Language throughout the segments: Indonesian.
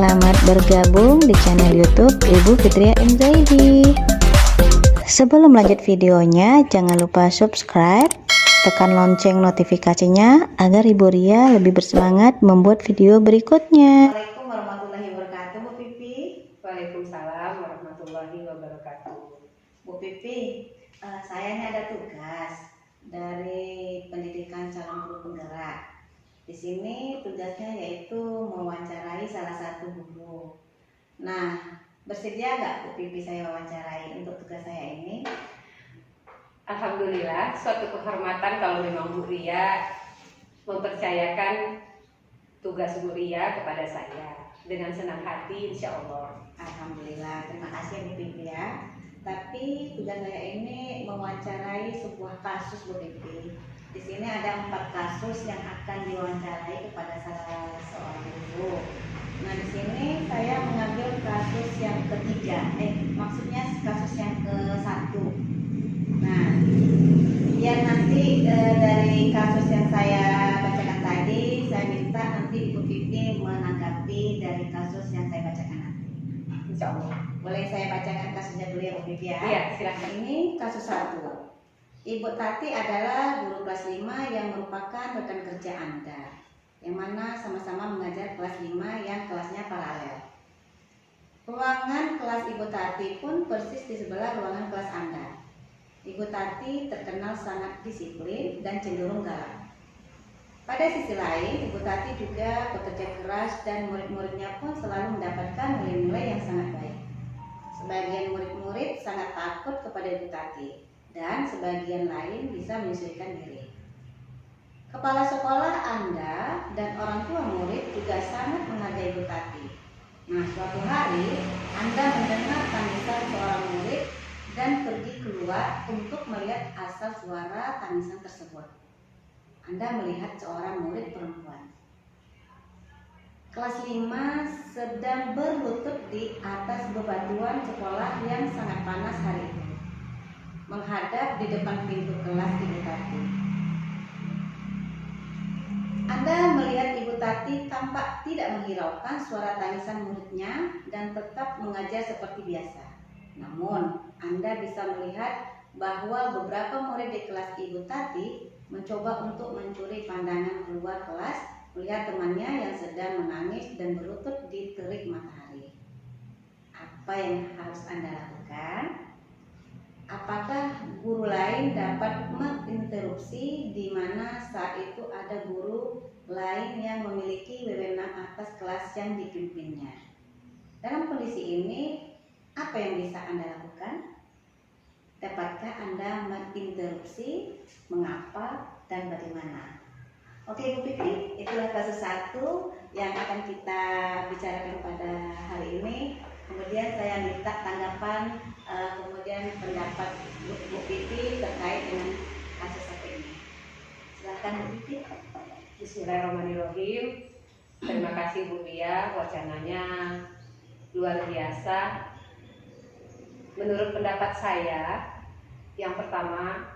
Selamat bergabung di channel YouTube Ibu Fitria M. Zaidi. Sebelum lanjut videonya, jangan lupa subscribe, tekan lonceng notifikasinya agar Ibu Ria lebih bersemangat membuat video berikutnya. Assalamualaikum warahmatullahi wabarakatuh, Bu Pipi. Waalaikumsalam warahmatullahi wabarakatuh. Bu Pipi, saya ini ada tugas dari pendidikan calon guru penggerak. Di sini tugasnya yaitu mewawancarai salah satu guru. Nah, bersedia nggak Bu Pipi saya wawancarai untuk tugas saya ini? Alhamdulillah, suatu kehormatan kalau memang Bu Ria mempercayakan tugas Bu Ria kepada saya. Dengan senang hati, insya Allah. Alhamdulillah, terima kasih Bu Pipi ya. Tapi tugas saya ini mewawancarai sebuah kasus Bu Pipi. Di sini ada 4 kasus yang akan diwawancarai kepada salah seorang guru. Nah, di sini saya mengambil kasus yang ketiga, maksudnya kasus yang ke-1. Nah, biar nanti dari kasus yang saya bacakan tadi, saya minta nanti Ibu Pipi menanggapi dari kasus yang saya bacakan nanti. Insya Allah. Boleh saya bacakan kasusnya dulu ya Bu Pipi ya? Iya, silakan. Ini kasus 1. Ibu Tati adalah guru kelas 5 yang merupakan rekan kerja Anda, yang mana sama-sama mengajar kelas 5 yang kelasnya paralel. Ruangan kelas Ibu Tati pun persis di sebelah ruangan kelas Anda. Ibu Tati terkenal sangat disiplin dan cenderung galak. Pada sisi lain, Ibu Tati juga bekerja keras dan murid-muridnya pun selalu mendapatkan nilai-nilai yang sangat baik. Sebagian murid-murid sangat takut kepada Ibu Tati, dan sebagian lain bisa menyesuaikan diri. Kepala sekolah Anda dan orang tua murid juga sangat menghargai Bu Tati. Nah, suatu hari Anda mendengar tangisan seorang murid dan pergi keluar untuk melihat asal suara tangisan tersebut. Anda melihat seorang murid perempuan kelas 5 sedang berlutut di atas bebatuan sekolah yang sangat panas hari itu, menghadap di depan pintu kelas Ibu Tati. Anda melihat Ibu Tati tampak tidak menghiraukan suara tangisan muridnya dan tetap mengajar seperti biasa. Namun, Anda bisa melihat bahwa beberapa murid di kelas Ibu Tati mencoba untuk mencuri pandangan keluar kelas melihat temannya yang sedang menangis dan berlutut di terik matahari. Apa yang harus Anda lakukan? Apakah guru lain dapat menginterupsi di mana saat itu ada guru lain yang memiliki wewenang atas kelas yang dipimpinnya? Dalam kondisi ini, apa yang bisa Anda lakukan? Dapatkah Anda menginterupsi? Mengapa dan bagaimana? Oke Bu Pipi, itulah kasus 1 yang akan kita bicarakan pada hari ini. Kemudian saya minta tanggapan, kemudian pendapat Bu Pipi terkait dengan kasus 1 ini. Silakan Bu Pipi. Bismillahirrahmanirrahim. Terima kasih Bu Ria, wacananya luar biasa. Menurut pendapat saya, yang pertama,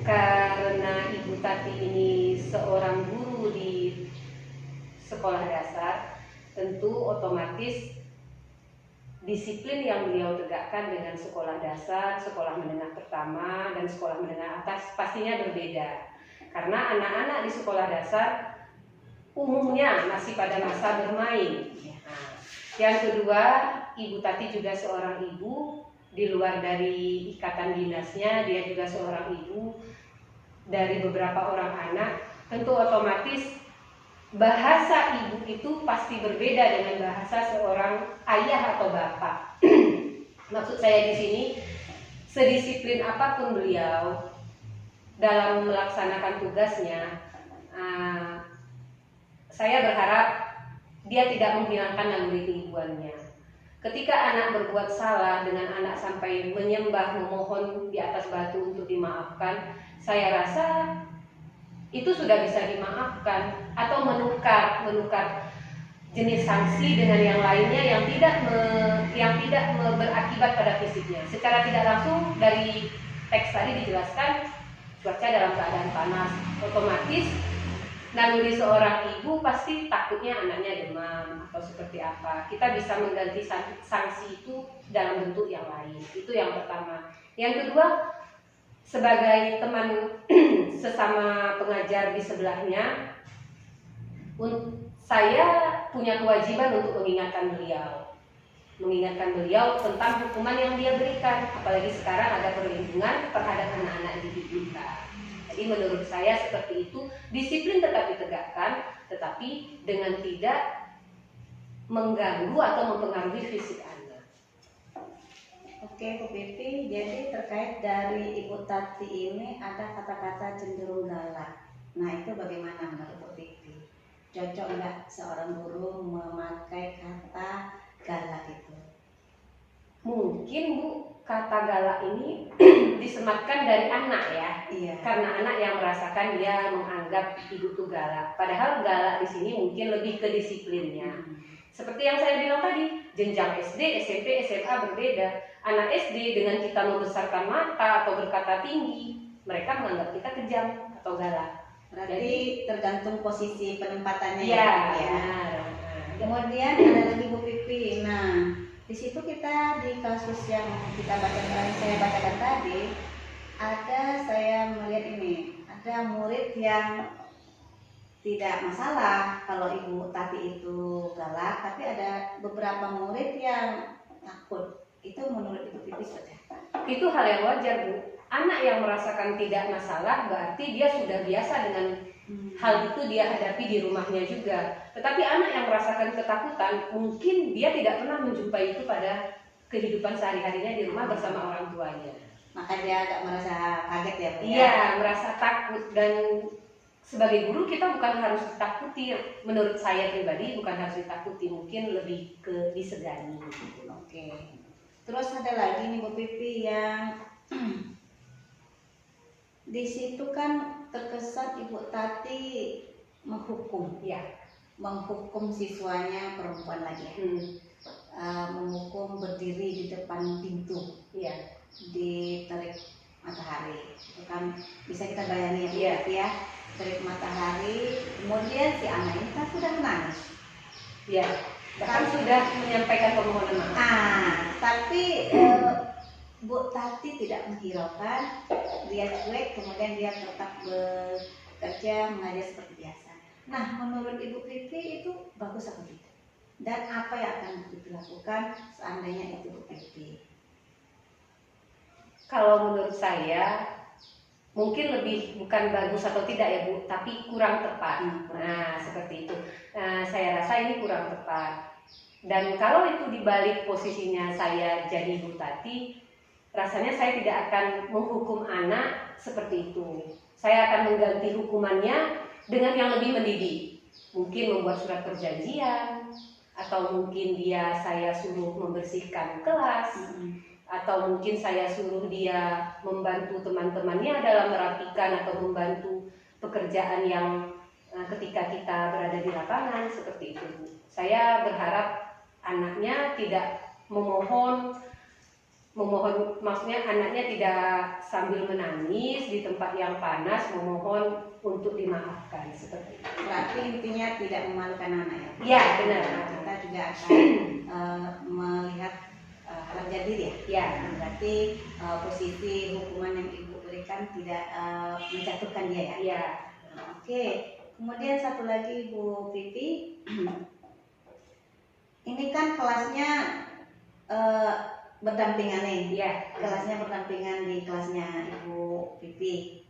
karena Ibu Tati ini seorang guru di sekolah dasar, tentu otomatis disiplin yang beliau tegakkan dengan sekolah dasar, sekolah menengah pertama, dan sekolah menengah atas pastinya berbeda. Karena anak-anak di sekolah dasar umumnya masih pada masa bermain. Nah, yang kedua, Ibu Tati juga seorang ibu. Di luar dari ikatan dinasnya, dia juga seorang ibu dari beberapa orang anak. Tentu otomatis bahasa ibu itu pasti berbeda dengan bahasa seorang ayah atau bapak. Maksud saya di sini, sedisiplin apapun beliau dalam melaksanakan tugasnya, saya berharap dia tidak menghilangkan naluri keibuannya. Ketika anak berbuat salah dengan anak sampai menyembah, memohon di atas batu untuk dimaafkan, saya rasa itu sudah bisa dimaafkan, atau menukar jenis sanksi dengan yang lainnya yang tidak berakibat pada fisiknya. Secara tidak langsung dari teks tadi dijelaskan cuaca dalam keadaan panas, otomatis naluri seorang ibu pasti takutnya anaknya demam atau seperti apa. Kita bisa mengganti sanksi itu dalam bentuk yang lain. Itu yang pertama. Yang kedua, sebagai teman sesama pengajar di sebelahnya, saya punya kewajiban untuk mengingatkan beliau tentang hukuman yang dia berikan, apalagi sekarang ada perlindungan terhadap anak-anak didik kita. Jadi menurut saya seperti itu, disiplin tetap ditegakkan, tetapi dengan tidak mengganggu atau mempengaruhi fisik anak. Oke, Bu Pipi, jadi terkait dari Ibu Tati ini ada kata-kata cenderung galak. Nah, itu bagaimana menurut Bu Pipi? Cocok nggak seorang guru memakai kata galak itu? Mungkin Bu, kata galak ini disematkan dari anak ya. Iya. Karena anak yang merasakan dia menganggap ibu tuh galak. Padahal galak di sini mungkin lebih ke disiplinnya. Seperti yang saya bilang tadi, jenjang SD, SMP, SMA berbeda. Anak SD dengan kita membesarkan mata atau berkata tinggi, mereka menganggap kita kejam atau galak. Berarti tergantung posisi penempatannya. Iya. Ya. Kemudian ada lagi Bu Pipi. Nah, di situ kita di kasus yang saya bacakan tadi, saya melihat ini, ada murid yang tidak masalah kalau Ibu Tati itu galak, tapi ada beberapa murid yang takut. Itu menurut Ibu Pipi seperti apa? Itu hal yang wajar Bu. Anak yang merasakan tidak masalah berarti dia sudah biasa dengan hal itu dia hadapi di rumahnya juga. Tetapi anak yang merasakan ketakutan, mungkin dia tidak pernah menjumpai itu pada kehidupan sehari-harinya di rumah bersama orang tuanya. Maka dia agak merasa kaget ya Bu? Iya, merasa takut. Dan sebagai guru kita bukan harus ditakuti. Menurut saya pribadi bukan harus ditakuti, mungkin lebih ke disegani. Oke. Terus ada lagi nih Bu Pipi yang di situ kan terkesan Ibu Tati menghukum, Ya. menghukum siswanya perempuan lagi, menghukum berdiri di depan pintu, Ya. di terik matahari. Itu kan bisa kita bayangin ya, Bu Iya. Pipi ya, terik matahari. Kemudian si anak ini kan sudah menangis. Ya. Bahkan sudah menyampaikan permohonan maaf. Tapi Bu Tati tidak menghiraukan, dia cuek, kemudian dia tetap bekerja mengajar seperti biasa. Nah, menurut Ibu Pipi itu bagus atau tidak? Dan apa yang akan dilakukan seandainya itu Bu Pipi? Kalau menurut saya mungkin lebih bukan bagus atau tidak ya Bu, tapi kurang tepat. Nah, seperti itu. Saya rasa ini kurang tepat. Dan kalau itu dibalik posisinya saya jadi Ibu Tati, rasanya saya tidak akan menghukum anak seperti itu. Saya akan mengganti hukumannya dengan yang lebih mendidik. Mungkin membuat surat perjanjian, atau mungkin saya suruh membersihkan kelas, atau mungkin saya suruh dia membantu teman-temannya dalam merapikan atau membantu pekerjaan yang ketika kita berada di lapangan, seperti itu. Saya berharap anaknya tidak memohon, maksudnya anaknya tidak sambil menangis di tempat yang panas memohon untuk dimaafkan, seperti itu. Berarti intinya tidak memalukan anak ya? Iya, benar. Kita juga akan melihat harga diri ya? Ya. Berarti posisi hukuman yang Ibu berikan tidak menjatuhkan dia ya? Iya. Oke, kemudian satu lagi Bu Pipi, ini kan kelasnya berdampingan nih, Iya. kelasnya berdampingan di kelasnya Ibu Pipi.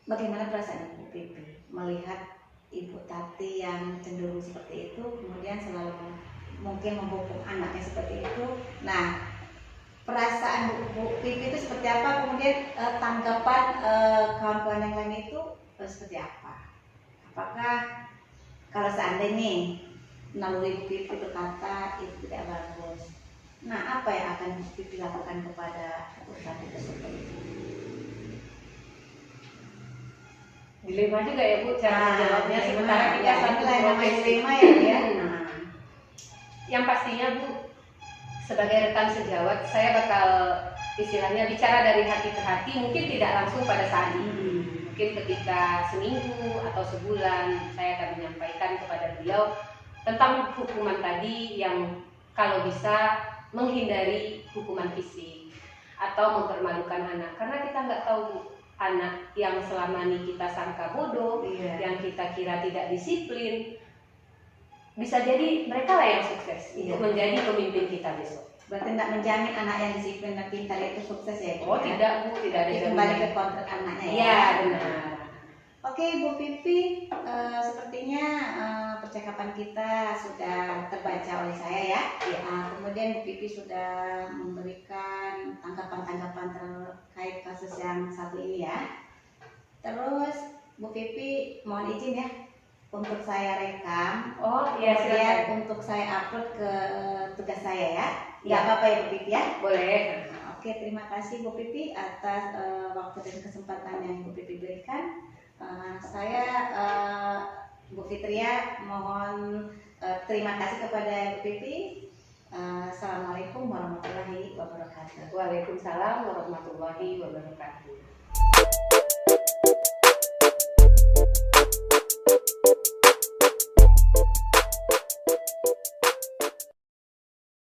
Bagaimana perasaan Ibu Pipi melihat Ibu Tati yang cenderung seperti itu, kemudian selalu mungkin menghukum anaknya seperti itu? Nah, perasaan Bu Pipi itu seperti apa? Kemudian tanggapan kawan-kawan yang lain itu seperti apa? Apakah kalau seandainya naluri Bu Pipi berkata itu tidak bagus, nah apa yang akan Bu Pipi lakukan kepada Bu Tati tersebut? Dilema juga ya Bu cara menjawabnya, sementara kita ya, satu profesi. dilema ya. Yang pastinya Bu, sebagai rekan sejawat, saya bakal istilahnya bicara dari hati ke hati, mungkin tidak langsung pada saat ini. Mungkin ketika seminggu atau sebulan saya akan menyampaikan kepada beliau tentang hukuman tadi yang kalau bisa menghindari hukuman fisik atau mempermalukan anak, karena kita nggak tahu anak yang selama ini kita sangka bodoh, yang kita kira tidak disiplin, bisa jadi mereka lah yang sukses untuk menjadi pemimpin kita besok. Berarti tidak menjamin anak yang disiplin dan pintar itu sukses ya? Oh tidak Bu, tidak ada Jadi kembali ke kontrak anaknya ya? Iya benar. Oke Bu Pipi, sepertinya percakapan kita sudah terbaca oleh saya ya. Kemudian Bu Pipi sudah memberikan tanggapan-tanggapan terkait kasus yang satu ini ya. Terus Bu Pipi mohon izin ya untuk saya rekam. Oh iya silakan. Untuk saya upload ke tugas saya ya. Nggak Ya. apa-apa ya Bu Pipi ya? Boleh. Oke, terima kasih Bu Pipi atas waktu dan kesempatan yang Bu Pipi berikan. Saya Bu Fitria mohon terima kasih kepada Bu Pipi. Assalamualaikum warahmatullahi wabarakatuh. Waalaikumsalam warahmatullahi wabarakatuh.